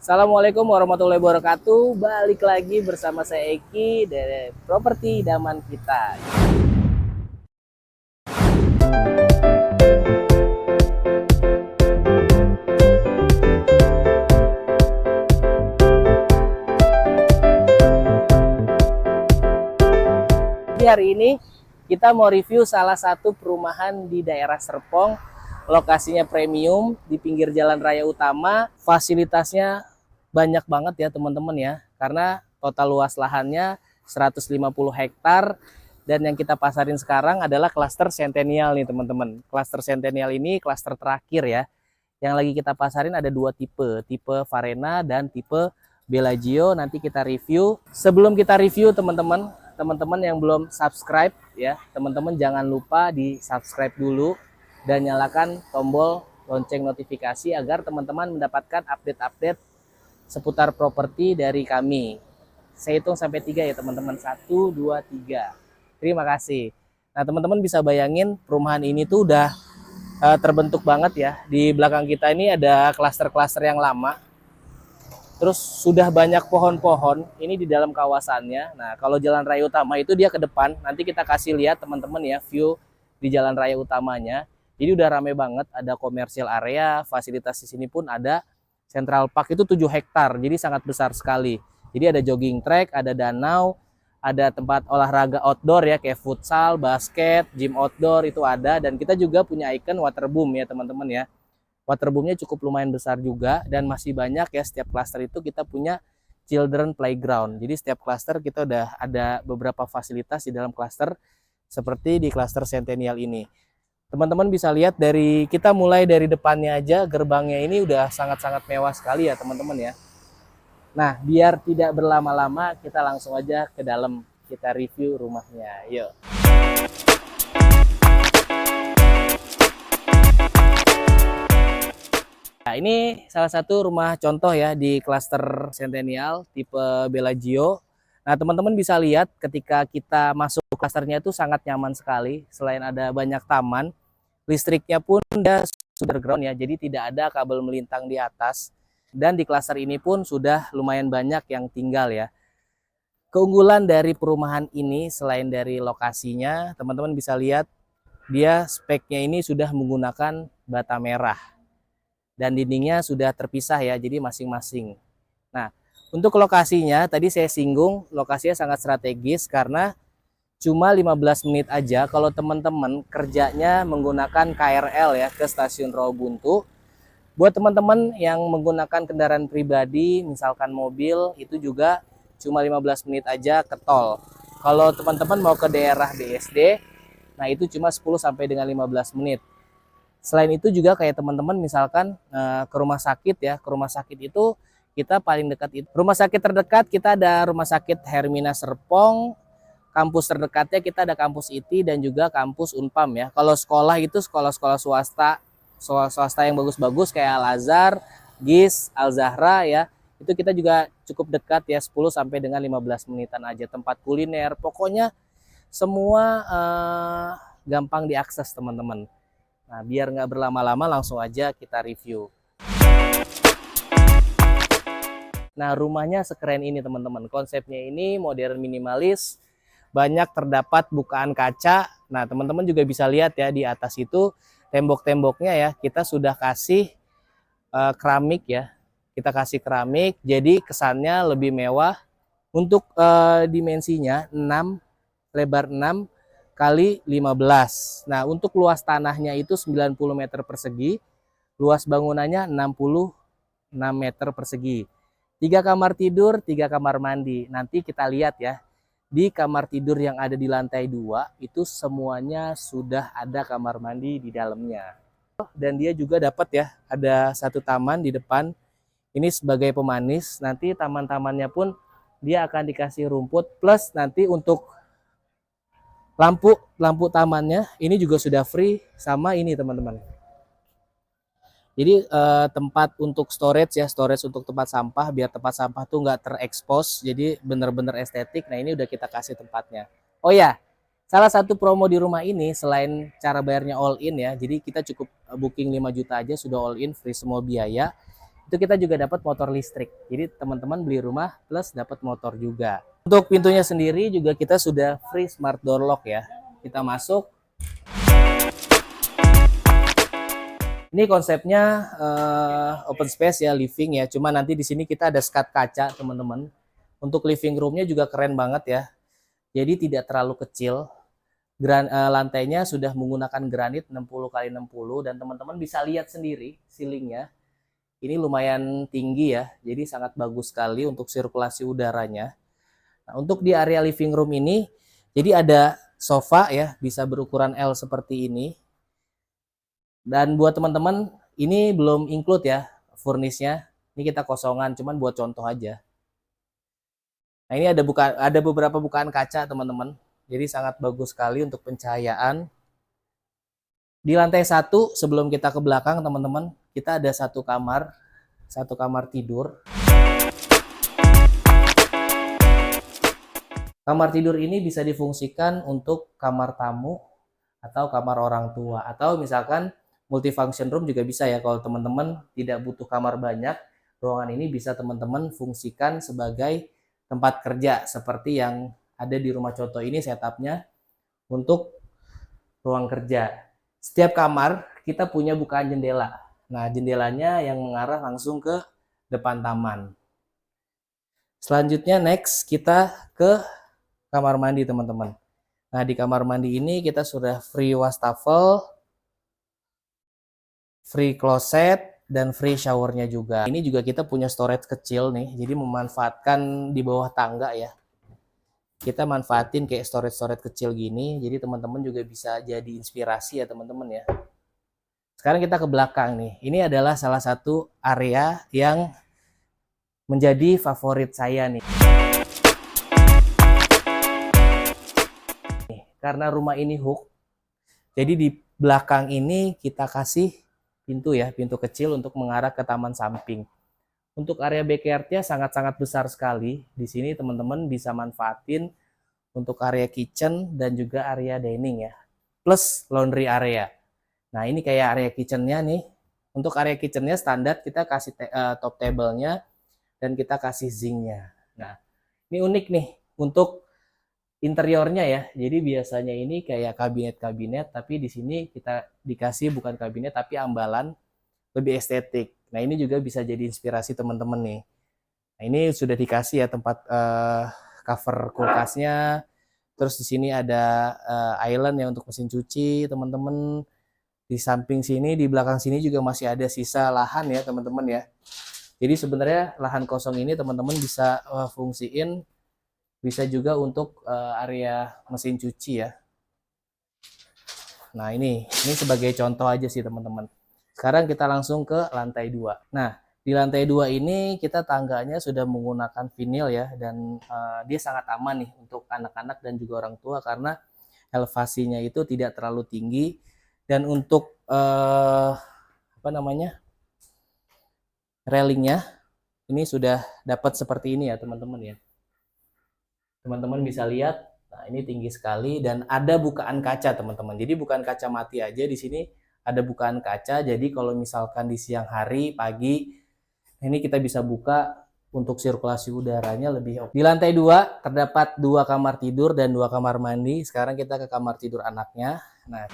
Assalamualaikum warahmatullahi wabarakatuh. Balik lagi bersama saya Eki dari Properti Idaman Kita. Di hari ini kita mau review salah satu perumahan di daerah Serpong. Lokasinya premium di pinggir jalan raya utama. Fasilitasnya banyak banget ya teman-teman ya. Karena total luas lahannya 150 hektar. Dan yang kita pasarin sekarang adalah klaster Centennial nih teman-teman. Klaster Centennial ini klaster terakhir ya. Yang lagi kita pasarin ada dua tipe. Tipe Varena dan tipe Bellagio. Nanti kita review. Sebelum kita review teman-teman yang belum subscribe ya, teman-teman jangan lupa di subscribe dulu dan nyalakan tombol lonceng notifikasi agar teman-teman mendapatkan update-update seputar properti dari kami. Saya hitung sampai 3 ya teman-teman. 1, 2, 3. Terima kasih. Nah teman-teman bisa bayangin perumahan ini tuh udah terbentuk banget ya. Di belakang kita ini ada klaster-klaster yang lama. Terus sudah banyak pohon-pohon ini di dalam kawasannya. Nah kalau jalan raya utama itu dia ke depan. Nanti kita kasih lihat teman-teman ya view di jalan raya utamanya. Jadi udah rame banget, ada komersial area, fasilitas di sini pun ada Central Park itu 7 hektar, jadi sangat besar sekali. Jadi ada jogging track, ada danau, ada tempat olahraga outdoor ya kayak futsal, basket, gym outdoor itu ada, dan kita juga punya ikon waterboom ya teman-teman ya. Waterboomnya cukup lumayan besar juga dan masih banyak ya, setiap klaster itu kita punya children playground. Jadi setiap klaster kita udah ada beberapa fasilitas di dalam klaster seperti di klaster Centennial ini. Teman-teman bisa lihat dari kita mulai dari depannya aja, gerbangnya ini udah sangat-sangat mewah sekali ya teman-teman ya. Nah biar tidak berlama-lama kita langsung aja ke dalam, kita review rumahnya. Yuk. Nah ini salah satu rumah contoh ya di klaster Centennial tipe Bellagio. Nah teman-teman bisa lihat ketika kita masuk klasternya itu sangat nyaman sekali. Selain ada banyak taman, listriknya pun sudah underground ya, jadi tidak ada kabel melintang di atas. Dan di klaster ini pun sudah lumayan banyak yang tinggal ya. Keunggulan dari perumahan ini selain dari lokasinya, teman-teman bisa lihat dia speknya ini sudah menggunakan bata merah. Dan dindingnya sudah terpisah ya, jadi masing-masing. Nah, untuk lokasinya tadi saya singgung, lokasinya sangat strategis karena cuma 15 menit aja kalau teman-teman kerjanya menggunakan KRL ya ke stasiun Rawabuntu. Buat teman-teman yang menggunakan kendaraan pribadi, misalkan mobil, itu juga cuma 15 menit aja ke tol. Kalau teman-teman mau ke daerah BSD, nah itu cuma 10 sampai dengan 15 menit. Selain itu juga kayak teman-teman misalkan ke rumah sakit ya, ke rumah sakit itu kita paling dekat itu. Rumah sakit terdekat kita ada Rumah Sakit Hermina Serpong. Kampus terdekatnya kita ada kampus IT dan juga kampus Unpam ya. Kalau sekolah itu sekolah-sekolah swasta yang bagus-bagus kayak Al Azhar, GIS, Al Zahra ya. Itu kita juga cukup dekat ya, 10 sampai dengan 15 menitan aja. Tempat kuliner, pokoknya semua gampang diakses teman-teman. Nah, biar nggak berlama-lama langsung aja kita review. Nah, rumahnya sekeren ini teman-teman. Konsepnya ini modern minimalis, banyak terdapat bukaan kaca. Nah, teman-teman juga bisa lihat ya di atas itu tembok-temboknya ya, kita sudah kasih keramik ya. Kita kasih keramik, jadi kesannya lebih mewah. Untuk dimensinya 6, lebar 6 kali 15. Nah, untuk luas tanahnya itu 90 meter persegi, luas bangunannya 66 meter persegi. 3 kamar tidur, 3 kamar mandi. Nanti kita lihat ya, di kamar tidur yang ada di lantai 2, itu semuanya sudah ada kamar mandi di dalamnya. Dan dia juga dapat ya, ada satu taman di depan, ini sebagai pemanis. Nanti taman-tamannya pun dia akan dikasih rumput, plus nanti untuk lampu tamannya ini juga sudah free sama ini teman-teman. Jadi tempat untuk storage ya, storage untuk tempat sampah biar tempat sampah tuh nggak terekspos, jadi bener-bener estetik. Nah ini udah kita kasih tempatnya. Oh ya, salah satu promo di rumah ini selain cara bayarnya all in ya, jadi kita cukup booking 5 juta aja sudah all in, free semua biaya. Itu kita juga dapat motor listrik. Jadi teman-teman beli rumah plus dapat motor juga. Untuk pintunya sendiri juga kita sudah free smart door lock ya. Kita masuk. Ini konsepnya open space ya, living ya. Cuma nanti di sini kita ada skat kaca, teman-teman. Untuk living roomnya juga keren banget ya. Jadi tidak terlalu kecil. Lantainya sudah menggunakan granit 60 kali 60 dan teman-teman bisa lihat sendiri ceilingnya. Ini lumayan tinggi ya. Jadi sangat bagus sekali untuk sirkulasi udaranya. Nah, untuk di area living room ini, jadi ada sofa ya, bisa berukuran L seperti ini. Dan buat teman-teman, ini belum include ya furnisnya. Ini kita kosongan, cuman buat contoh aja. Nah, ini ada beberapa bukaan kaca, teman-teman. Jadi sangat bagus sekali untuk pencahayaan. Di lantai 1, sebelum kita ke belakang, teman-teman, kita ada satu kamar tidur. Kamar tidur ini bisa difungsikan untuk kamar tamu atau kamar orang tua, atau misalkan multifunction room juga bisa ya. Kalau teman-teman tidak butuh kamar banyak, ruangan ini bisa teman-teman fungsikan sebagai tempat kerja seperti yang ada di rumah contoh ini setupnya untuk ruang kerja. Setiap kamar kita punya bukaan jendela. Nah, jendelanya yang mengarah langsung ke depan taman. Selanjutnya next kita ke kamar mandi, teman-teman. Nah, di kamar mandi ini kita sudah free wastafel, free closet, dan free showernya juga. Ini juga kita punya storage kecil nih, jadi memanfaatkan di bawah tangga ya. Kita manfaatin kayak storage kecil gini, jadi teman-teman juga bisa jadi inspirasi ya teman-teman ya. Sekarang kita ke belakang nih. Ini adalah salah satu area yang menjadi favorit saya nih. Karena rumah ini hook, jadi di belakang ini kita kasih pintu ya, pintu kecil untuk mengarah ke taman samping. Untuk area backyardnya sangat-sangat besar sekali. Di sini teman-teman bisa manfaatin untuk area kitchen dan juga area dining ya, plus laundry area. Nah, ini kayak area kitchennya nih. Untuk area kitchennya standar kita kasih top table-nya dan kita kasih zinc-nya. Nah, ini unik nih untuk interiornya ya. Jadi biasanya ini kayak kabinet-kabinet, tapi di sini kita dikasih bukan kabinet tapi ambalan, lebih estetik. Nah, ini juga bisa jadi inspirasi teman-teman nih. Nah, ini sudah dikasih ya tempat cover kulkasnya. Terus di sini ada island ya untuk mesin cuci, teman-teman. Di samping sini, di belakang sini juga masih ada sisa lahan ya, teman-teman ya. Jadi sebenarnya lahan kosong ini teman-teman bisa fungsiin, bisa juga untuk area mesin cuci ya. Nah, ini sebagai contoh aja sih teman-teman. Sekarang kita langsung ke lantai 2. Nah, di lantai 2 ini kita tangganya sudah menggunakan vinil ya, dan dia sangat aman nih untuk anak-anak dan juga orang tua karena elevasinya itu tidak terlalu tinggi. Dan untuk railingnya ini sudah dapat seperti ini ya teman-teman ya. Teman-teman bisa lihat, nah ini tinggi sekali dan ada bukaan kaca teman-teman. Jadi bukan kaca mati aja, di sini ada bukaan kaca. Jadi kalau misalkan di siang hari, pagi, ini kita bisa buka untuk sirkulasi udaranya lebih oke. Di lantai 2 terdapat 2 kamar tidur dan 2 kamar mandi. Sekarang kita ke kamar tidur anaknya. Nah,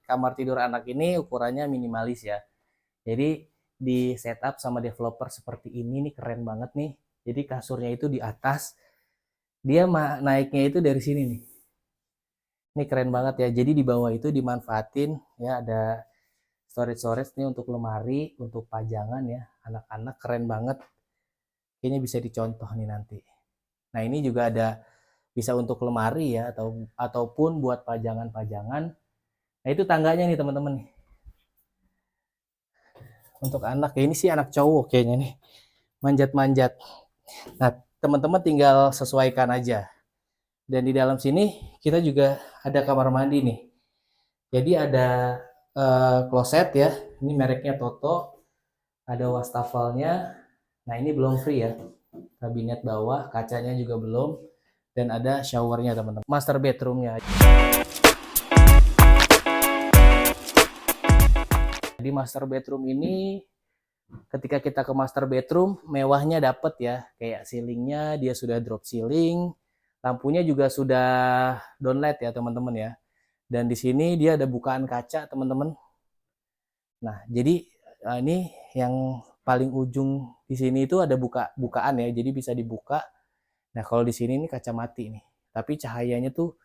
kamar tidur anak ini ukurannya minimalis ya. Jadi di setup sama developer seperti ini nih, keren banget nih. Jadi kasurnya itu di atas, dia naiknya itu dari sini nih. Ini keren banget ya. Jadi di bawah itu dimanfaatin ya, ada storage nih untuk lemari, untuk pajangan ya. Anak-anak keren banget. Ini bisa dicontoh nih nanti. Nah, ini juga ada bisa untuk lemari ya, ataupun buat pajangan-pajangan. Nah, itu tangganya nih teman-teman nih. Untuk anak ya, ini sih anak cowok kayaknya nih, manjat-manjat. Nah, teman-teman tinggal sesuaikan aja. Dan di dalam sini kita juga ada kamar mandi nih. Jadi ada kloset ya, ini mereknya Toto, ada wastafelnya. Nah, ini belum free ya, kabinet bawah, kacanya juga belum, dan ada showernya teman-teman. Master bedroomnya. di master bedroom ini ketika kita ke master bedroom mewahnya dapet ya, kayak ceilingnya dia sudah drop ceiling, lampunya juga sudah downlight ya teman-teman ya. Dan di sini dia ada bukaan kaca teman-teman. Nah jadi ini yang paling ujung di sini itu ada bukaan ya, jadi bisa dibuka. Nah kalau di sini ini kaca mati nih, tapi cahayanya tuh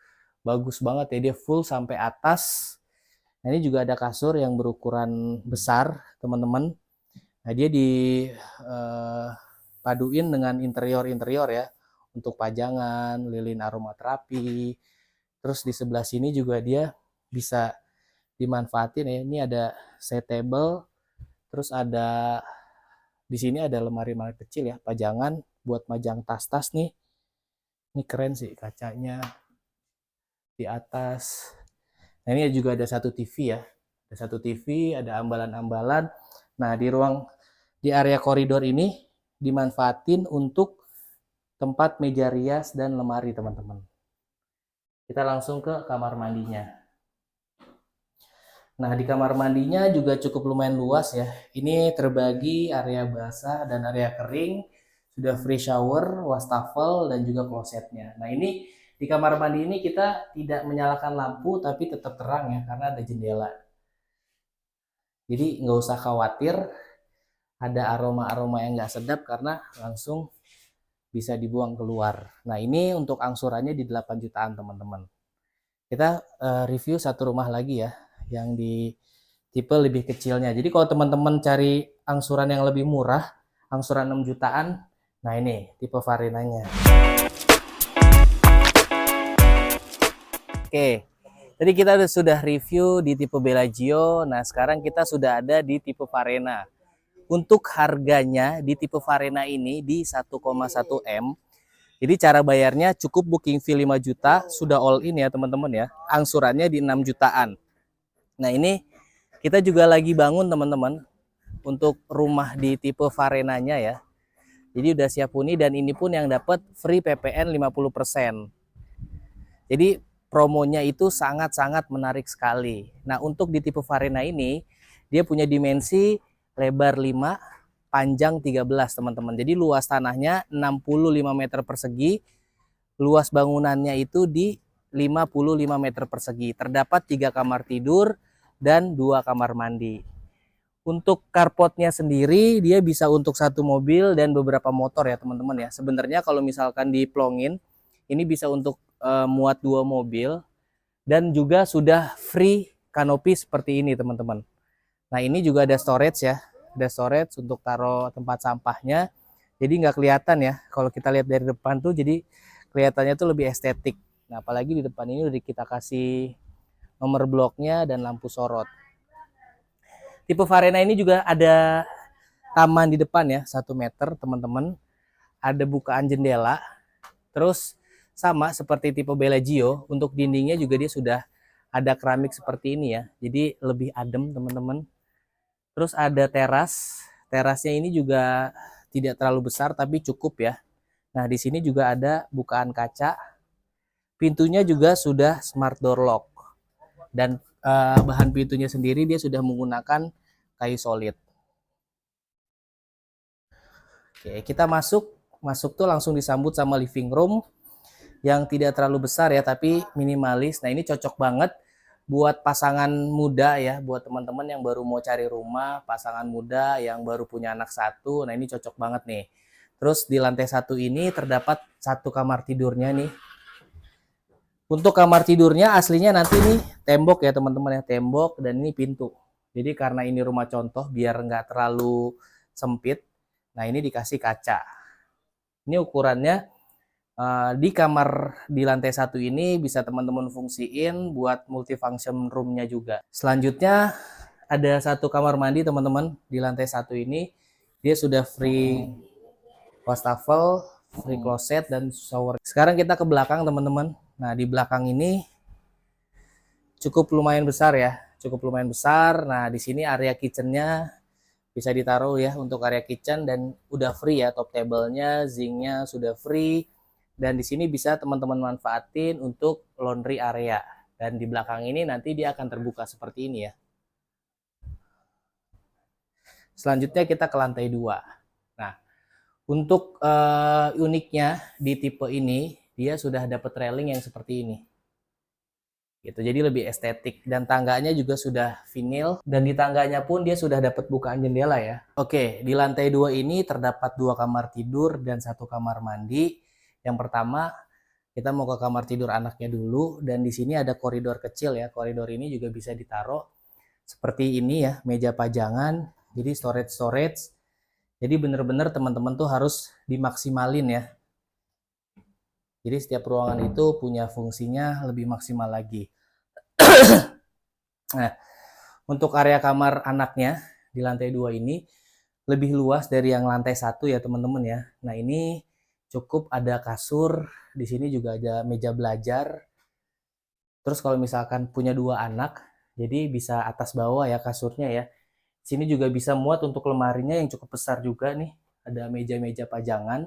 bagus banget ya, dia full sampai atas. Nah ini juga ada kasur yang berukuran besar teman-teman. Nah dia dipaduin dengan interior ya, untuk pajangan, lilin aromaterapi. Terus di sebelah sini juga dia bisa dimanfaatin ya. Ini ada side table, terus ada di sini ada lemari-lemari kecil ya, pajangan buat majang tas-tas nih. Ini keren sih kacanya di atas. Nah ini juga ada satu TV ya, ada satu TV, ada ambalan-ambalan. Nah di area koridor ini dimanfaatin untuk tempat meja rias dan lemari teman-teman. Kita langsung ke kamar mandinya. Nah di kamar mandinya juga cukup lumayan luas ya. Ini terbagi area basah dan area kering. Sudah free shower, wastafel, dan juga klosetnya. Nah ini di kamar mandi ini kita tidak menyalakan lampu tapi tetap terang ya karena ada jendela. Jadi nggak usah khawatir ada aroma-aroma yang nggak sedap karena langsung bisa dibuang keluar. Nah ini untuk angsurannya di 8 jutaan teman-teman. Kita review satu rumah lagi ya yang di tipe lebih kecilnya. Jadi kalau teman-teman cari angsuran yang lebih murah, angsuran 6 jutaan, nah ini tipe Varenanya. Oke, tadi kita sudah review di tipe Bellagio. Nah sekarang kita sudah ada di tipe Varena. Untuk harganya di tipe Varena ini di 1,1 M. Jadi cara bayarnya cukup booking fee 5 juta, sudah all in ya teman-teman ya. Angsurannya di 6 jutaan. Nah ini kita juga lagi bangun teman-teman untuk rumah di tipe Varenanya ya. Jadi udah siap huni dan ini pun yang dapat free PPN 50%. Jadi promonya itu sangat-sangat menarik sekali. Nah untuk di tipe Varena ini dia punya dimensi lebar 5, panjang 13 teman-teman. Jadi luas tanahnya 65 meter persegi, luas bangunannya itu di 55 meter persegi. Terdapat 3 kamar tidur dan 2 kamar mandi. Untuk carportnya sendiri dia bisa untuk satu mobil dan beberapa motor ya teman-teman ya. Sebenarnya kalau misalkan diplongin ini bisa untuk muat 2 mobil dan juga sudah free kanopi seperti ini teman-teman. Nah ini juga ada storage ya, ada storage untuk taruh tempat sampahnya. Jadi nggak kelihatan ya, kalau kita lihat dari depan tuh jadi kelihatannya tuh lebih estetik. Nah apalagi di depan ini udah kita kasih nomor bloknya dan lampu sorot. Tipe Varena ini juga ada taman di depan ya, 1 meter teman-teman. Ada bukaan jendela. Terus sama seperti tipe Bellagio, untuk dindingnya juga dia sudah ada keramik seperti ini ya. Jadi lebih adem teman-teman. Terus ada terasnya ini juga tidak terlalu besar tapi cukup ya. Nah di sini juga ada bukaan kaca, pintunya juga sudah smart door lock dan bahan pintunya sendiri dia sudah menggunakan kayu solid. Oke kita masuk tuh langsung disambut sama living room yang tidak terlalu besar ya tapi minimalis. Nah ini cocok banget buat pasangan muda ya, buat teman-teman yang baru mau cari rumah, pasangan muda yang baru punya anak satu. Nah ini cocok banget nih. Terus di lantai 1 ini terdapat 1 kamar tidurnya nih. Untuk kamar tidurnya aslinya nanti nih tembok ya teman-teman ya, tembok dan ini pintu. Jadi karena ini rumah contoh biar nggak terlalu sempit, nah ini dikasih kaca. Ini ukurannya di kamar di lantai 1 ini bisa teman-teman fungsiin buat multifunction roomnya juga. Selanjutnya ada 1 kamar mandi teman-teman di lantai 1 ini. Dia sudah free wastafel, free closet dan shower. Sekarang kita ke belakang teman-teman. Nah di belakang ini cukup lumayan besar ya, cukup lumayan besar. Nah di sini area kitchennya bisa ditaruh ya untuk area kitchen dan udah free ya, top table-nya, zinc-nya sudah free. Dan di sini bisa teman-teman manfaatin untuk laundry area. Dan di belakang ini nanti dia akan terbuka seperti ini ya. Selanjutnya kita ke lantai 2. Nah, untuk uniknya di tipe ini, dia sudah dapat railing yang seperti ini. Gitu, jadi lebih estetik dan tangganya juga sudah vinil dan di tangganya pun dia sudah dapat bukaan jendela ya. Oke, di lantai 2 ini terdapat 2 kamar tidur dan 1 kamar mandi. Yang pertama kita mau ke kamar tidur anaknya dulu dan di sini ada koridor kecil ya. Koridor ini juga bisa ditaruh seperti ini ya, meja pajangan. Jadi storage. Jadi bener-bener teman-teman tuh harus dimaksimalin ya. Jadi setiap ruangan itu punya fungsinya lebih maksimal lagi. Nah, untuk area kamar anaknya di lantai 2 ini lebih luas dari yang lantai 1 ya teman-teman ya. Nah, ini cukup ada kasur, di sini juga ada meja belajar. Terus kalau misalkan punya 2 anak, jadi bisa atas bawah ya kasurnya ya. Sini juga bisa muat untuk lemarinya yang cukup besar juga nih. Ada meja-meja pajangan.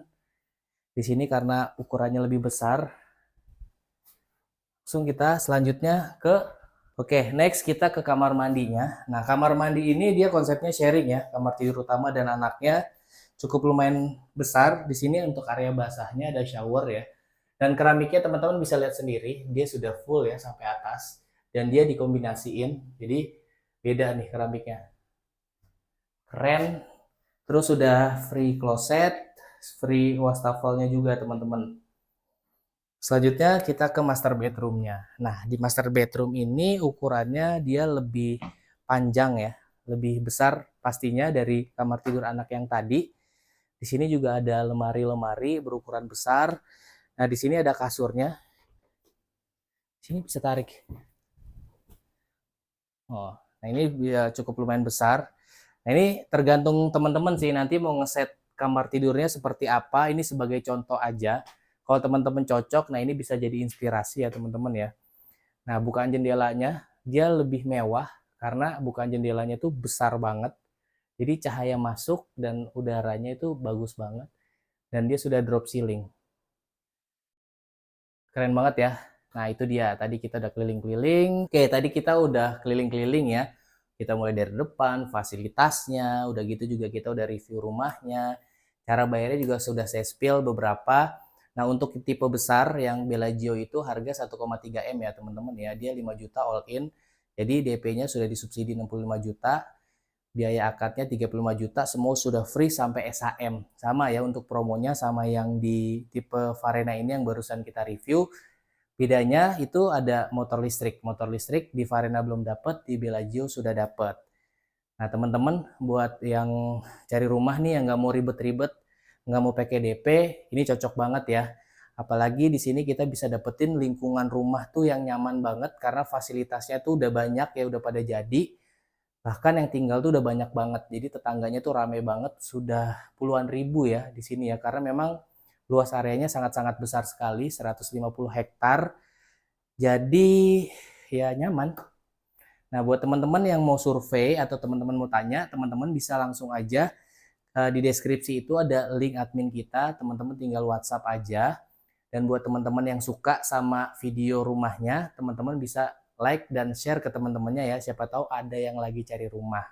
Di sini karena ukurannya lebih besar. Langsung kita selanjutnya ke Oke, next kita ke kamar mandinya. Nah, kamar mandi ini dia konsepnya sharing ya, kamar tidur utama dan anaknya cukup lumayan besar. Di sini untuk area basahnya ada shower ya. Dan keramiknya teman-teman bisa lihat sendiri, dia sudah full ya sampai atas dan dia dikombinasiin. Jadi beda nih keramiknya. Keren. Terus sudah free closet, free wastafelnya juga teman-teman. Selanjutnya kita ke master bedroomnya. Nah, di master bedroom ini ukurannya dia lebih panjang ya, lebih besar pastinya dari kamar tidur anak yang tadi. Di sini juga ada lemari-lemari berukuran besar. Nah, di sini ada kasurnya. Sini bisa tarik. Oh, nah ini cukup lumayan besar. Nah, ini tergantung teman-teman sih nanti mau ngeset kamar tidurnya seperti apa. Ini sebagai contoh aja. Kalau teman-teman cocok, nah ini bisa jadi inspirasi ya teman-teman ya. Nah, bukaan jendelanya dia lebih mewah karena bukaan jendelanya itu besar banget. Jadi cahaya masuk dan udaranya itu bagus banget. Dan dia sudah drop ceiling. Keren banget ya. Nah, itu dia. Tadi kita udah keliling-keliling. Oke, tadi kita udah keliling-keliling ya. Kita mulai dari depan, fasilitasnya, udah gitu juga kita udah review rumahnya. Cara bayarnya juga sudah saya spill beberapa. Nah, untuk tipe besar yang Bellagio itu harga 1,3 M ya, teman-teman ya. Dia 5 juta all in. Jadi DP-nya sudah disubsidi 65 juta. Biaya akadnya 35 juta, semua sudah free sampai SHM. Sama ya untuk promonya sama yang di tipe Varena ini yang barusan kita review. Bedanya itu ada motor listrik. Motor listrik di Varena belum dapat, di Bellagio sudah dapat. Nah, teman-teman buat yang cari rumah nih yang nggak mau ribet-ribet, nggak mau pakai DP, ini cocok banget ya. Apalagi di sini kita bisa dapetin lingkungan rumah tuh yang nyaman banget karena fasilitasnya tuh udah banyak ya, udah pada jadi. Bahkan yang tinggal tuh udah banyak banget. Jadi tetangganya tuh rame banget, sudah puluhan ribu ya di sini ya. Karena memang luas areanya sangat-sangat besar sekali, 150 hektar. Jadi ya nyaman. Nah, buat teman-teman yang mau survei atau teman-teman mau tanya, teman-teman bisa langsung aja di deskripsi itu ada link admin kita, teman-teman tinggal WhatsApp aja. Dan buat teman-teman yang suka sama video rumahnya, teman-teman bisa like dan share ke teman-temannya ya. Siapa tahu ada yang lagi cari rumah.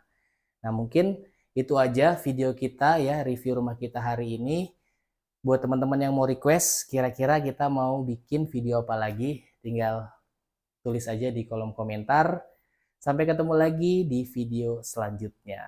Nah, mungkin itu aja video kita ya, review rumah kita hari ini. Buat teman-teman yang mau request, kira-kira kita mau bikin video apa lagi, tinggal tulis aja di kolom komentar. Sampai ketemu lagi di video selanjutnya.